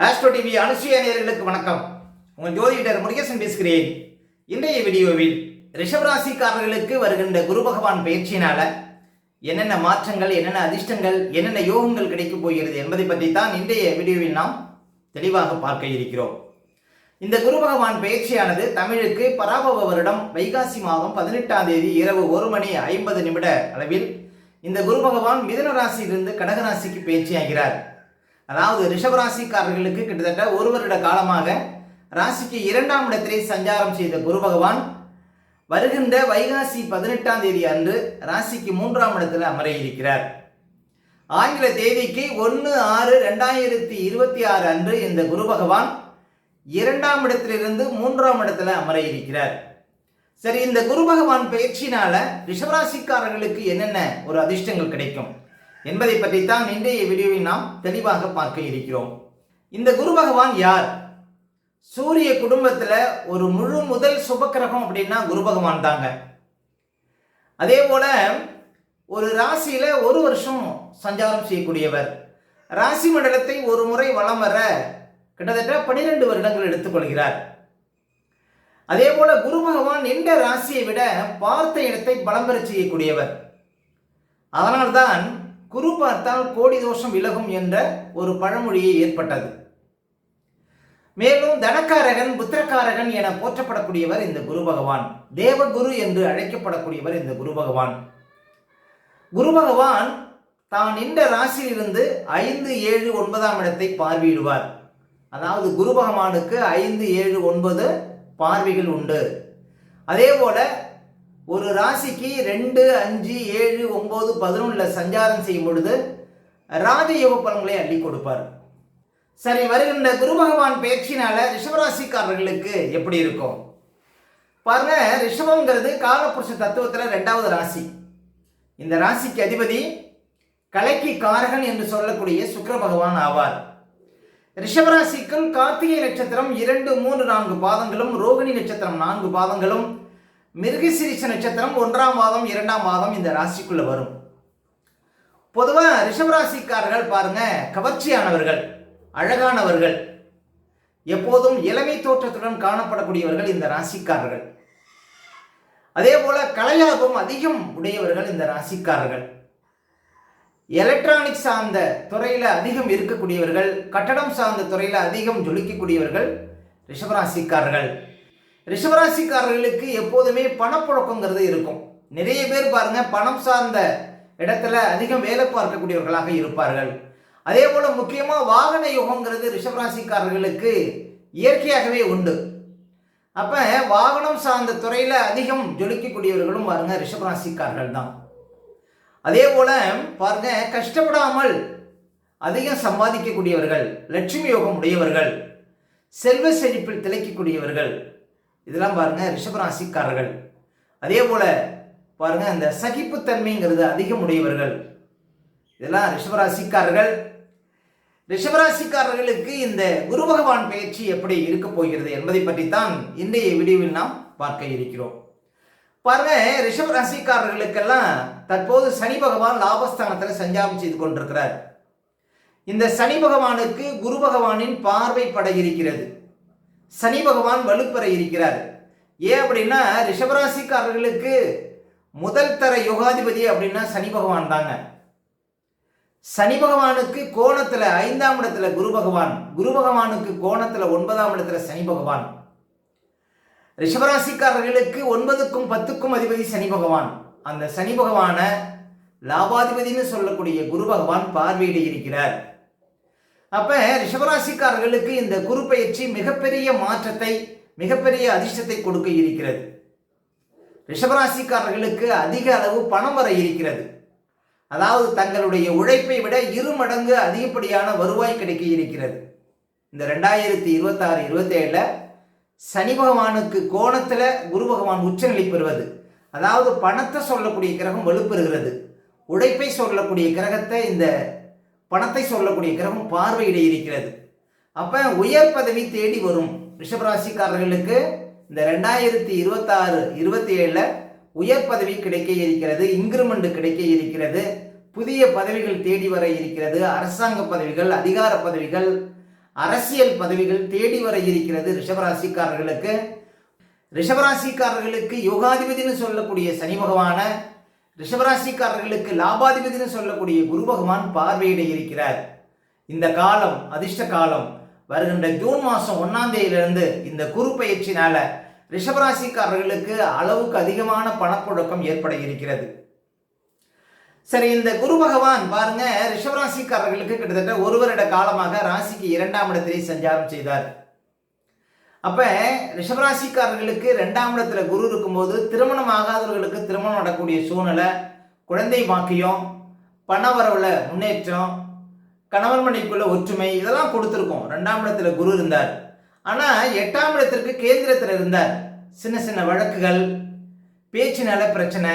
Astro TV Anusuya நேயர்களுக்கு வணக்கம். உங்கள் ஜோதிடர் முருகேசன் பேசுகிறேன். இன்றைய வீடியோவில் ரிஷபராசிக்காரர்களுக்கு வருகின்ற குரு பகவான் பயிற்சியினால என்னென்ன மாற்றங்கள், என்னென்ன அதிர்ஷ்டங்கள், என்னென்ன யோகங்கள் கிடைக்கப் போகிறது என்பதை பற்றி தான் இன்றைய வீடியோவில் நாம் தெளிவாக பார்க்க இருக்கிறோம். இந்த குரு பகவான் பயிற்சியானது தமிழுக்கு பராபவ வருடம் வைகாசி மாதம் 18ஆம் தேதி இரவு 1:50 அளவில் இந்த குரு பகவான் மிதுன ராசியிலிருந்து கடகராசிக்கு பயிற்சியாகிறார். அதாவது ரிஷபராசிக்காரர்களுக்கு கிட்டத்தட்ட ஒரு வருட காலமாக ராசிக்கு 2ஆம் இடத்திலே சஞ்சாரம் செய்த குரு பகவான் வருகின்ற வைகாசி 18ஆம் தேதி அன்று ராசிக்கு 3ஆம் இடத்தில் அமர இருக்கிறார். ஆங்கில தேதிக்கு 1/6/2026 அன்று இந்த குரு பகவான் 2ஆம் இடத்திலிருந்து 3ஆம் இடத்துல அமர இருக்கிறார். சரி, இந்த குரு பகவான் பயிற்சினால ரிஷபராசிக்காரர்களுக்கு என்னென்ன ஒரு அதிர்ஷ்டங்கள் கிடைக்கும் என்பதை பற்றித்தான் இன்றைய வீடியோவில் நாம் தெளிவாக பார்க்க இருக்கிறோம். இந்த குரு பகவான் யார்? சூரிய குடும்பத்தில் ஒரு முதல் சுபக்கிரகம் அப்படின்னா குரு பகவான் தாங்க. அதே போல ஒரு ராசியில ஒரு வருஷம் சஞ்சாரம் செய்யக்கூடியவர். ராசி மண்டலத்தை ஒரு முறை வலம் வர கிட்டத்தட்ட 12 வருடங்கள் எடுத்துக்கொள்கிறார். அதே போல குரு பகவான் எந்த ராசியை விட பார்த்த இடத்தை பலம் பெற செய்யக்கூடியவர். அதனால்தான் குரு பார்த்தால் கோடி தோஷம் விலகும் என்ற ஒரு பழமொழியை ஏற்பட்டது. மேலும் தனக்காரகன், புத்திரக்காரகன் என போற்றப்படக்கூடியவர் இந்த குரு பகவான். தேவகுரு என்று அழைக்கப்படக்கூடியவர் இந்த குரு பகவான். குரு பகவான் தான் இந்த ராசியிலிருந்து 5, 7, 9ஆம் இடத்தை பார்வையிடுவார். அதாவது குரு பகவானுக்கு 5, 7, 9 பார்வைகள் உண்டு. அதே போல ஒரு ராசிக்கு 2, 5, 7, 9, 11 சஞ்சாரம் செய்யும் பொழுது ராஜயோக பலன்களை அள்ளி கொடுப்பார். சரி, வருகின்ற குரு பகவான் பயிற்சினால ரிஷபராசிக்காரர்களுக்கு எப்படி இருக்கும் பாருங்க. ரிஷபம்ங்கிறது காலபுருஷ தத்துவத்தில் 2வது ராசி. இந்த ராசிக்கு அதிபதி கலைக்கு காரகன் என்று சொல்லக்கூடிய சுக்கிர பகவான் ஆவார். ரிஷபராசிக்குள் கார்த்திகை நட்சத்திரம் 2, 3, 4 பாதங்களும், ரோகிணி நட்சத்திரம் 4 பாதங்களும், மிருகசீரிஷ நட்சத்திரம் 1ஆம் பாதம் 2ஆம் பாதம் இந்த ராசிக்குள்ள வரும். பொதுவாக ரிஷபராசிக்காரர்கள் பாருங்க, கவர்ச்சியானவர்கள், அழகானவர்கள், எப்போதும் இளமை தோற்றத்துடன் காணப்படக்கூடியவர்கள் இந்த ராசிக்காரர்கள். அதே போல கலையாபம் அதிகம் உடையவர்கள் இந்த ராசிக்காரர்கள். எலக்ட்ரானிக் சார்ந்த துறையில் அதிகம் இருக்கக்கூடியவர்கள், கட்டடம் சார்ந்த துறையில் அதிகம் ஜொலிக்கக்கூடியவர்கள் ரிஷபராசிக்காரர்கள். ரிஷபராசிக்காரர்களுக்கு எப்போதுமே பணப்புழக்கங்கிறது இருக்கும். நிறைய பேர் பாருங்க பணம் சார்ந்த இடத்துல அதிகம் வேலை பார்க்கக்கூடியவர்களாக இருப்பார்கள். அதே போல முக்கியமா வாகன யோகங்கிறது ரிஷபராசிக்காரர்களுக்கு இயற்கையாகவே உண்டு. அப்ப வாகனம் சார்ந்த துறையில அதிகம் ஜொலிக்கக்கூடியவர்களும் பாருங்க ரிஷபராசிக்காரர்கள் தான். அதே போல பாருங்க கஷ்டப்படாமல் அதிகம் சம்பாதிக்கக்கூடியவர்கள், லட்சுமி யோகம் உடையவர்கள், செல்வ செழிப்பில் திளைக்கக்கூடியவர்கள், இதெல்லாம் பாருங்க ரிஷபராசிக்காரர்கள். அதே போல பாருங்க இந்த சகிப்புத்தன்மைங்கிறது அதிகம் உடையவர்கள், இதெல்லாம் ரிஷபராசிக்காரர்கள். ரிஷபராசிக்காரர்களுக்கு இந்த குரு பகவான் பயிற்சி எப்படி இருக்க போகிறது என்பதை பற்றித்தான் இன்றைய வீடியோவில் நாம் பார்க்க இருக்கிறோம். பாருங்க, ரிஷபராசிக்காரர்களுக்கெல்லாம் தற்போது சனி பகவான் லாபஸ்தானத்தில் சஞ்சாரம் செய்து கொண்டிருக்கிறார். இந்த சனி பகவானுக்கு குரு பகவானின் பார்வை பட இருக்கிறது. சனி பகவான் வலுப்பெற இருக்கிறார். ஏன் அப்படின்னா ரிஷபராசிக்காரர்களுக்கு முதல் தர யோகாதிபதி அப்படின்னா சனி பகவான் தாங்க. சனி பகவானுக்கு கோணத்துல 5ஆம் இடத்துல குரு பகவான், குரு பகவானுக்கு கோணத்துல 9ஆம் இடத்துல சனி பகவான். ரிஷபராசிக்காரர்களுக்கு 9க்கும் 10க்கும் அதிபதி சனி பகவான். அந்த சனி பகவான லாபாதிபதினு சொல்லக்கூடிய குரு பகவான் பார்வையிட இருக்கிறார். அப்ப ரிஷபராசிக்காரர்களுக்கு இந்த குரு பயிற்சி மிகப்பெரிய மாற்றத்தை, மிகப்பெரிய அதிர்ஷ்டத்தை கொடுக்க இருக்கிறது. ரிஷபராசிக்காரர்களுக்கு அதிக அளவு பணம் வர இருக்கிறது. அதாவது தங்களுடைய உழைப்பை விட 2 மடங்கு அதிகப்படியான வருவாய் கிடைக்க இருக்கிறது. இந்த 2026-27 சனி பகவானுக்கு கோணத்துல குரு பகவான் உச்சநிலை பெறுவது, அதாவது பணத்தை சொல்லக்கூடிய கிரகம் வலுப்பெறுகிறது. உழைப்பை சொல்லக்கூடிய கிரகத்தை, இந்த பணத்தை சொல்லக்கூடிய கிரகம் பார்வையிட இருக்கிறது. அப்ப உயர் பதவி தேடி வரும் ரிஷபராசிக்காரர்களுக்கு இந்த 2026-27 உயர் பதவி கிடைக்க இருக்கிறது, இன்கிரிமெண்ட் கிடைக்க இருக்கிறது, புதிய பதவிகள் தேடி வர இருக்கிறது. அரசாங்க பதவிகள், அதிகார பதவிகள், அரசியல் பதவிகள் தேடி வர இருக்கிறது ரிஷபராசிக்காரர்களுக்கு. ரிஷபராசிக்காரர்களுக்கு யோகாதிபதினு சொல்லக்கூடிய சனி பகவான, ரிஷபராசிக்காரர்களுக்கு லாபாதிபதினு சொல்லக்கூடிய குரு பகவான் பார்வையிட இருக்கிறார். இந்த காலம் அதிர்ஷ்ட காலம். வருகின்ற ஜூன் மாதம் 1ஆம் தேதியிலிருந்து இந்த குரு பயிற்சினால ரிஷபராசிக்காரர்களுக்கு அளவுக்கு அதிகமான பணப்புழக்கம் ஏற்பட இருக்கிறது. சரி, இந்த குரு பகவான் பாருங்க, ரிஷபராசிக்காரர்களுக்கு கிட்டத்தட்ட 1 வருட காலமாக ராசிக்கு 2ஆம் இடத்திலே சஞ்சாரம் செய்தார். அப்ப ரிஷபராசிக்காரர்களுக்கு 2ஆம் இடத்துல குரு இருக்கும்போது திருமணம் ஆகாதவர்களுக்கு திருமணம் நடக்கக்கூடிய சூழ்நிலை, குழந்தை பாக்கியம், பண வரவுல முன்னேற்றம், கணவன் மனைவிக்குள்ள ஒற்றுமை, இதெல்லாம் கொடுத்துருக்கோம். 2ஆம் இடத்துல குரு இருந்தார். ஆனா 8ஆம் இடத்திற்கு கேந்திரத்தில் இருந்தார். சின்ன சின்ன வழக்குகள், பேச்சு நல பிரச்சனை,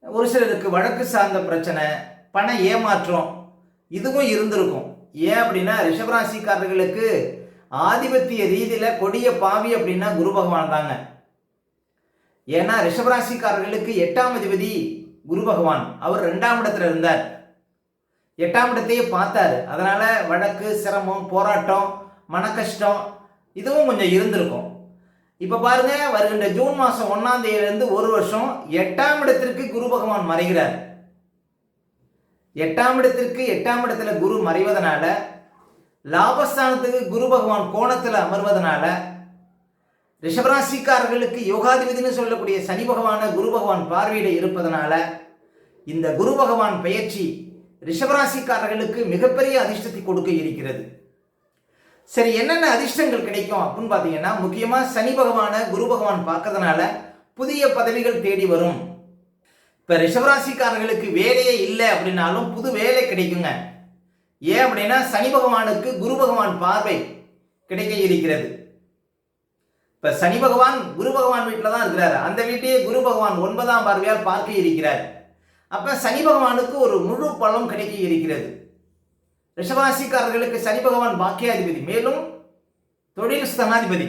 ஒரு சிலருக்கு வழக்கு சார்ந்த பிரச்சனை, பண ஏமாற்றம், இதுவும் இருந்திருக்கும். ஏன் அப்படின்னா ரிஷபராசிக்காரர்களுக்கு ஆதிபத்திய ரீதியில கொடிய பாவி அப்படின்னா குரு பகவான் தாங்க. ஏன்னா ரிஷபராசிக்காரர்களுக்கு 8ஆம் அதிபதி குரு பகவான். அவர் 2ஆம் இடத்துல இருந்தார், 8ஆம் இடத்தையே பார்த்தாரு. அதனால வழக்கு, சிரமம், போராட்டம், மன கஷ்டம், இதுவும் கொஞ்சம் இருந்திருக்கும். இப்ப பாருங்க, வருகின்ற ஜூன் மாதம் 1ஆம் தேதியிலிருந்து 1 வருஷம் 8ஆம் இடத்திற்கு குரு பகவான் மறைகிறார். 8ஆம் இடத்திற்கு 8ஆம் இடத்துல குரு மறைவதனால, லாபஸ்தானத்துக்கு குரு பகவான் கோணத்துல அமர்வதனால, ரிஷபராசிக்காரர்களுக்கு யோகாதிபதினு சொல்லக்கூடிய சனி பகவான குரு பகவான் பார்வையிட இருப்பதனால இந்த குரு பகவான் பெயர்ச்சி ரிஷபராசிக்காரர்களுக்கு மிகப்பெரிய அதிர்ஷ்டத்தை கொடுக்க இருக்கிறது. சரி, என்னென்ன அதிர்ஷ்டங்கள் கிடைக்கும் அப்படின்னு பார்த்தீங்கன்னா, முக்கியமாக சனி பகவான குரு பகவான் பார்க்கறதுனால புதிய பதவிகள் தேடி வரும். இப்போ ரிஷபராசிக்காரர்களுக்கு வேலையே இல்லை அப்படின்னாலும் புது வேலை கிடைக்குங்க. ஏன் அப்படின்னா சனி பகவானுக்கு குரு பகவான் பார்வை கிடைக்க இருக்கிறது. இப்போ சனி பகவான் குரு பகவான் வீட்டில் தான் இருக்கிறார். அந்த வீட்டையே குரு பகவான் 9ஆம் பார்வையால் பார்க்க இருக்கிறார். அப்ப சனி பகவானுக்கு ஒரு முழு பலம் கிடைக்க இருக்கிறது. ரிஷபராசிக்காரர்களுக்கு சனி பகவான் பாக்கியாதிபதி, மேலும் தொழில் ஸ்தானாதிபதி.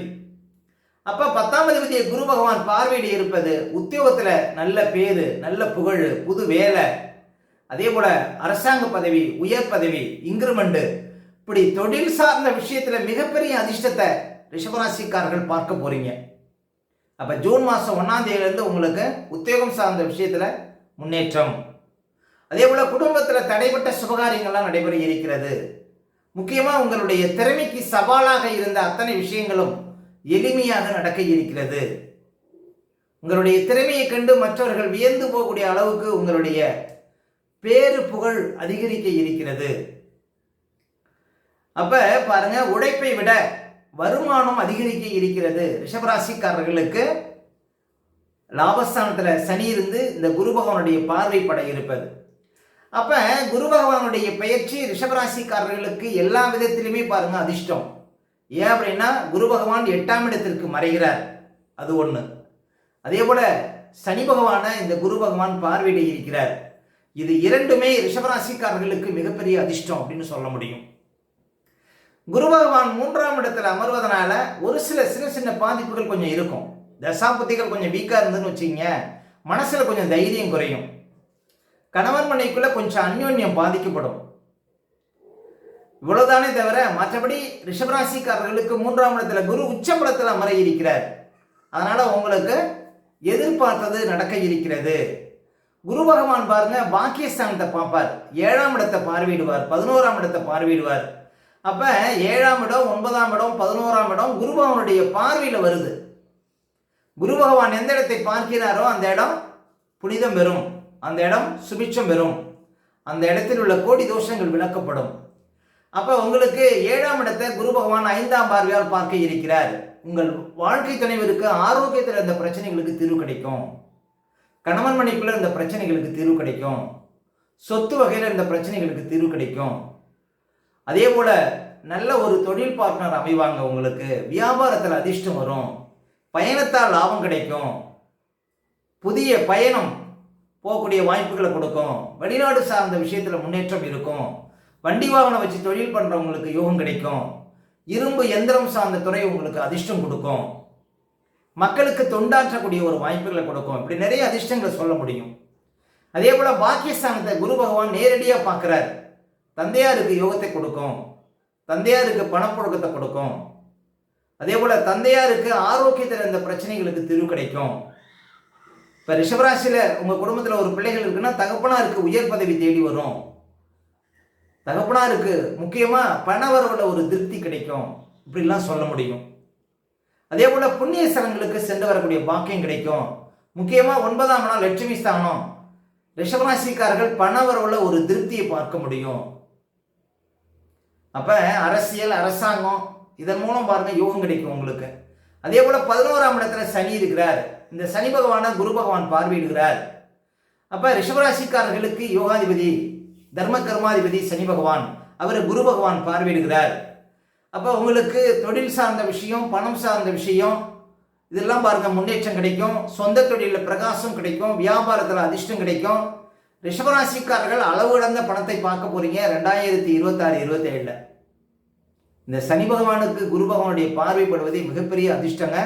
அப்ப 10ஆம் அதிபதியை குரு பகவான் பார்வையிட இருப்பது உத்தியோகத்துல நல்ல பேரு, நல்ல புகழ், புது வேலை, அதே போல அரசாங்க பதவி, உயர் பதவி, இன்கிரிமெண்ட், இப்படி தொழில் சார்ந்த விஷயத்துல மிகப்பெரிய அதிர்ஷ்டத்தை ரிஷபராசிக்காரர்கள் பார்க்க போறீங்க. அப்ப ஜூன் மாதம் 1ஆம் தேதியிலிருந்து உங்களுக்கு உத்தியோகம் சார்ந்த விஷயத்துல முன்னேற்றம். அதே போல குடும்பத்தில் தடைப்பட்ட சுபகாரியங்கள்லாம் நடைபெற இருக்கிறது. முக்கியமா உங்களுடைய திறமைக்கு சவாலாக இருந்த அத்தனை விஷயங்களும் எளிமையாக நடக்க இருக்கிறது. உங்களுடைய திறமையை கண்டு மற்றவர்கள் வியந்து போகக்கூடிய அளவுக்கு உங்களுடைய பேரு புகழ் அதிகரிக்க இருக்கிறது. அப்ப பாருங்க, உழைப்பை விட வருமானம் அதிகரிக்க இருக்கிறது. ரிஷபராசிக்காரர்களுக்கு லாபஸ்தானத்துல சனி இருந்து இந்த குரு பகவானுடைய பார்வை பட இருப்பது. அப்ப குரு பகவானுடைய பெயர்ச்சி ரிஷபராசிக்காரர்களுக்கு எல்லா விதத்திலுமே பாருங்க அதிர்ஷ்டம். ஏன் அப்படின்னா குரு பகவான் 8ஆம் இடத்திற்கு மறைகிறார், அது ஒண்ணு. அதே போல சனி பகவான இந்த குரு பகவான் பார்வையிட இருக்கிறார். இது இரண்டுமே ரிஷபராசிக்காரர்களுக்கு மிகப்பெரிய அதிர்ஷ்டம் அப்படின்னு சொல்ல முடியும். குரு பகவான் 3ஆம் இடத்துல அமர்வதனால ஒரு சில சின்ன சின்ன பாதிப்புகள் கொஞ்சம் இருக்கும். தசாபுத்திகள் கொஞ்சம் வீக்கா இருந்துன்னு வச்சுங்க, மனசுல கொஞ்சம் தைரியம் குறையும். கணவன் மனைவிக்குள்ள கொஞ்சம் அந்யோன்யம் பாதிக்கப்படும். இவ்வளவுதானே தவிர மற்றபடி ரிஷபராசிக்காரர்களுக்கு 3ஆம் இடத்துல குரு உச்சபலத்தில் அமர இருக்கிறார். அதனால உங்களுக்கு எதிர்பார்த்தது நடக்க இருக்கிறது. குரு பகவான் பாருங்க, பாக்கியஸ்தானத்தை பார்ப்பார், 7ஆம் இடத்தை பார்வையிடுவார், 11ஆம் இடத்தை பார்வையிடுவார். அப்ப 7ஆம் இடம், 9ஆம் இடம், 11ஆம் இடம் குரு பகவானுடைய பார்வையில வருது. குரு பகவான் எந்த இடத்தை பார்க்கிறாரோ அந்த இடம் புனிதம் பெறும், அந்த இடம் சுபிட்சம் பெறும், அந்த இடத்தில் உள்ள கோடி தோஷங்கள் விளக்கப்படும். அப்ப உங்களுக்கு 7ஆம் இடத்தை குரு பகவான் 5ஆம் பார்வையால் பார்க்க இருக்கிறார். உங்கள் வாழ்க்கை துணைவருக்கு ஆரோக்கியத்தில் இருந்த பிரச்சனைகளுக்கு தீர்வு கிடைக்கும், கணவன் மனைவிக்குள்ள இருந்த பிரச்சனைகளுக்கு தீர்வு கிடைக்கும், சொத்து வகையில் இருந்த பிரச்சனைகளுக்கு தீர்வு கிடைக்கும். அதே போல நல்ல ஒரு தொழில் பார்ட்னர் அமைவாங்க. உங்களுக்கு வியாபாரத்தில் அதிர்ஷ்டம் வரும், பயணத்தால் லாபம் கிடைக்கும், புதிய பயணம் போகக்கூடிய வாய்ப்புகளை கொடுக்கும், வெளிநாடு சார்ந்த விஷயத்தில் முன்னேற்றம் இருக்கும், வண்டி வாகனம் வச்சு தொழில் பண்ணுறவங்களுக்கு யோகம் கிடைக்கும், இரும்பு எந்திரம் சார்ந்த துறை உங்களுக்கு அதிர்ஷ்டம் கொடுக்கும், மக்களுக்கு தொண்டாற்றக்கூடிய ஒரு வாய்ப்புகளை கொடுக்கும். இப்படி நிறைய அதிர்ஷ்டங்களை சொல்ல முடியும். அதே போல பாக்கியஸ்தானத்தை குரு பகவான் நேரடியாக பார்க்கிறார், தந்தையாருக்கு யோகத்தை கொடுக்கும், தந்தையாருக்கு பணப்புழக்கத்தை கொடுக்கும். அதே போல தந்தையாருக்கு ஆரோக்கியத்தில் இருந்த பிரச்சனைகளுக்கு தீர்வு கிடைக்கும். இப்போ ரிஷபராசியில் உங்கள் குடும்பத்தில் ஒரு பிள்ளைகள் இருக்குன்னா தகப்பனாருக்கு உயர் பதவி தேடி வரும். தகப்பனாருக்கு முக்கியமாக பண வரவுல ஒரு திருப்தி கிடைக்கும். இப்படிலாம் சொல்ல முடியும். அதே போல் புண்ணிய ஸ்தலங்களுக்கு சென்று வரக்கூடிய பாக்கியம் கிடைக்கும். முக்கியமாக 9ஆம் நாள் லட்சுமி ஸ்தானம். ரிஷபராசிக்காரர்கள் பண வரவுல ஒரு திருப்தியை பார்க்க முடியும். அப்போ அரசியல், அரசாங்கம் இதன் மூலம் பாருங்கள் யோகம் கிடைக்கும் உங்களுக்கு. அதே போல் 11ஆம் இடத்துல சனி இருக்கிறார். இந்த சனி பகவானை குரு பகவான் பார்வையிடுகிறார். அப்போ ரிஷபராசிக்காரர்களுக்கு யோகாதிபதி, தர்ம கர்மாதிபதி சனி பகவான், அவர் குரு பகவான் பார்வையிடுகிறார். அப்போ உங்களுக்கு தொழில் சார்ந்த விஷயம், பணம் சார்ந்த விஷயம் இதெல்லாம் பாருங்கள் முன்னேற்றம் கிடைக்கும். சொந்த தொழிலில் பிரகாசம் கிடைக்கும். வியாபாரத்தில் அதிர்ஷ்டம் கிடைக்கும். ரிஷபராசிக்காரர்கள் அளவு கடந்த பணத்தை பார்க்க போறீங்க 2026-27. இந்த சனி பகவானுக்கு குரு பகவானுடைய பார்வைப்படுவது மிகப்பெரிய அதிர்ஷ்டங்க.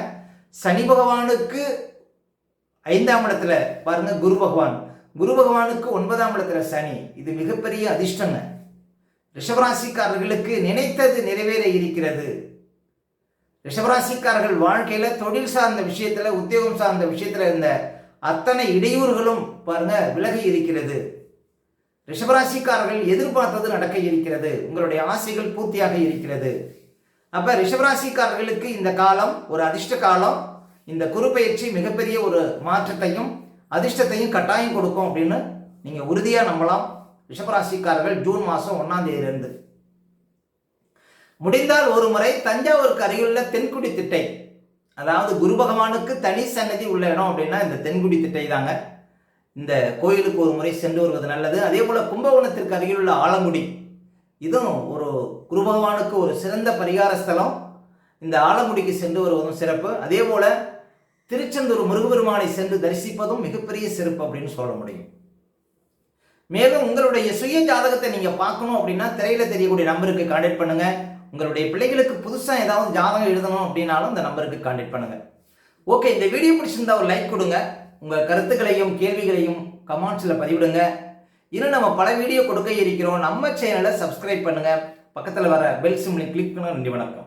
சனி பகவானுக்கு 5ஆம் இடத்துல பாருங்க குரு பகவான், குரு பகவானுக்கு 9ஆம் இடத்துல சனி. இது மிகப்பெரிய அதிர்ஷ்டங்க. ரிஷபராசிக்காரர்களுக்கு நினைத்தது நிறைவேற இருக்கிறது. ரிஷபராசிக்காரர்கள் வாழ்க்கையில தொழில் சார்ந்த விஷயத்துல, உத்தியோகம் சார்ந்த விஷயத்துல இருந்த அத்தனை இடையூறுகளும் பாருங்க விலகி இருக்கிறது. ரிஷபராசிக்காரர்கள் எதிர்பார்த்தது நடக்க இருக்கிறது. உங்களுடைய ஆசைகள் பூர்த்தியாக இருக்கிறது. அப்ப ரிஷபராசிக்காரர்களுக்கு இந்த காலம் ஒரு அதிர்ஷ்ட காலம். இந்த குரு பயிற்சி மிகப்பெரிய ஒரு மாற்றத்தையும் அதிர்ஷ்டத்தையும் கட்டாயம் கொடுக்கும் அப்படின்னு நீங்க உறுதியா நம்பலாம். ரிஷபராசிக்காரர்கள் ஜூன் மாதம் 1ஆம் தேதியிலிருந்து முடிந்தால் ஒரு முறை தஞ்சாவூருக்கு அருகிலுள்ள தென்குடி திட்டை, அதாவது குரு பகவானுக்கு தனி சன்னதி உள்ள இடம் அப்படின்னா இந்த தென்குடி திட்டை தாங்க. இந்த கோயிலுக்கு ஒரு முறை சென்று வருவது நல்லது. அதே போல கும்பகோணத்திற்கு அருகில் உள்ள ஆலங்குடி, இதுவும் ஒரு குரு பகவானுக்கு ஒரு சிறந்த பரிகார ஸ்தலம். இந்த ஆலங்குடிக்கு சென்று வருவதும் சிறப்பு. அதே போல திருச்செந்தூர் முருகபெருமானை சென்று தரிசிப்பதும் மிகப்பெரிய சிறப்பு அப்படின்னு சொல்ல முடியும். மேலும் உங்களுடைய சுய ஜாதகத்தை நீங்க பார்க்கணும் அப்படின்னா திரையில தெரியக்கூடிய நம்பருக்கு கான்டாக்ட் பண்ணுங்க. உங்களுடைய பிள்ளைகளுக்கு புதுசாக ஏதாவது ஜாதகம் எழுதணும் அப்படின்னாலும் இந்த நம்பருக்கு கான்டாக்ட் பண்ணுங்க. ஓகே, இந்த வீடியோ பிடிச்சிருந்தா ஒரு லைக் கொடுங்க. உங்கள் கருத்துக்களையும் கேள்விகளையும் கமெண்ட்ஸில் பதிவிடுங்க. இன்னும் நம்ம பல வீடியோ கொடுக்க இருக்கிறோம். நம்ம சேனலை சப்ஸ்கிரைப் பண்ணுங்க. பக்கத்தில் வர பெல் சிம்லை கிளிக் பண்ணுங்க. நன்றி, வணக்கம்.